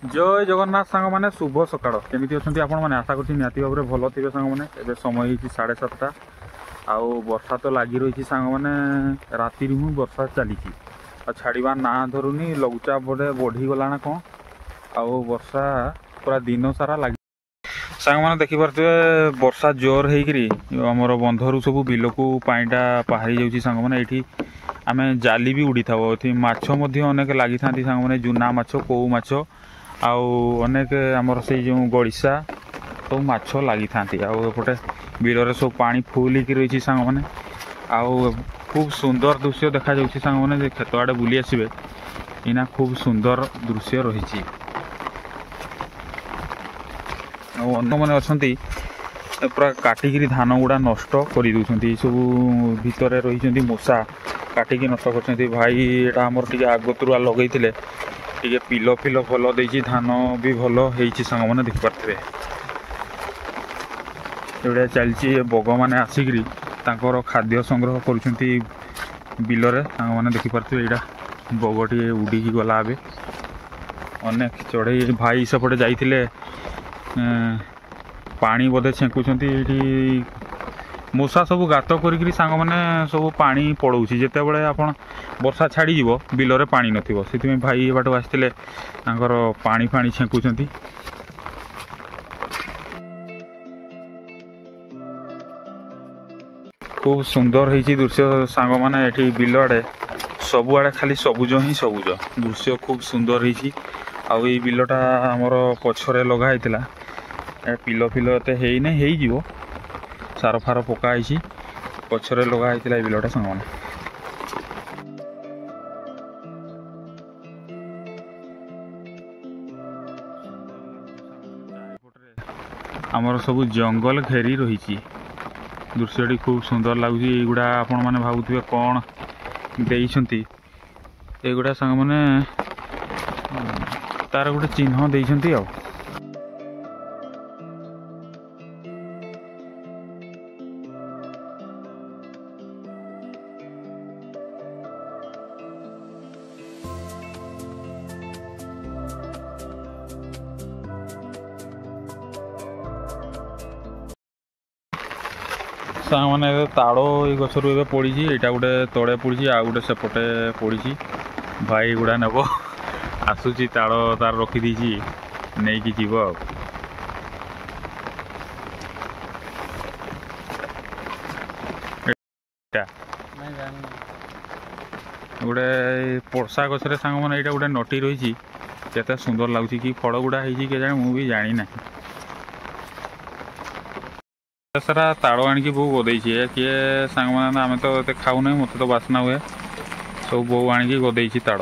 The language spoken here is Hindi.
जय जगन्नाथ सांग मैंने शुभ सकाळ केमी अच्छा आपण मैंने आशा करी निहाती भाव में भल थे सांग मैंने एवं समय हो 7:30 आउ वर्षा तो लगी रही सांग मैंने राति वर्षा चली छाड़ा ना धरुनी लघुचाप बोले बढ़ीगला ना कौन आउ वर्षा पूरा दिन सारा लगी सांग मैंने देखिपे वर्षा जोर होमर बंधर सब बिल को पाटा बाहरी जाऊँगी सांग मैंने ये आम जाली भी उड़ी था माछ अनेक लगी था सांग मैंने जूना माछ कौ माछ आउ अनेक आमर से जो गड़िशा सब माछ लगी था आउटे बिल सब पानी फुल हो रही सांग मैंने आउ खूब सुंदर दृश्य देखा जाऊँगी सांग मैंने खेत आड़े बुली आसबे इना खूब सुंदर दृश्य रही अन्न मैंने अच्छा पूरा काटिकी धान गुड़ा नष्ट कर दूसरी सब भितर रही मूषा काटिकी नष्ट कर भाई यहाँ आमर टे आगतुआ लगे टे पिल फिल भल दे धान भी भल हो सांग मैंने देखिपे एवढिया चलती बग मैंने आसिक खाद्य संग्रह कर बिलरे सांग मैंने देखिपे यहाँ बगटे उड़ी गला ए अनेक चढ़ई भाई सेपटे जाइए पानी बोधे छेकुंट मूषा सब गात करी सांग मैंने सब पानी पड़ोसी जिते बड़े आप वर्षा छाड़ी बिलरे पानी नथिबो से भाई बाट आसते पानी फाणी छेकुंट खूब सुंदर होती दृश्य सांग मैंने ये बिल आड़े सबुआड़े खाली सबुज ही सबुज दृश्य खूब सुंदर होती आउ ये बिलटा आमर पछरे लगाई पिल फिल एते हो सार फार पकाई पछरे लगाई बिलटा सांग मैंने आमर सब जंगल घेरी रही दृश्यटी खूब सुंदर लगुच युवा आपण मैंने भावुवे कौन देइछंती एगुड़ा सांग मैंने तार गोटे चिन्ह देइछंती आ सांग मैंने ताड़ ये गचर ए पड़ी यहाँ गोटे तले पड़ी आ गोटे सेपटे पड़ी भाई गुड़ा नेब आसूची ताड़ तार रखीदी नहीं कि जीव गोटे पर्सा गचर सांग मैंने यहाँ गोटे नटी रही केते सुंदर लगुच कि फल गुड़ा के जाने मुझे जानी ना सारा ताड़ आणिकी बो गदे किए सांग मैंने आम तो खाऊ ना मत तो बास्ना हुए सब बो आणिकी गदे ताड़।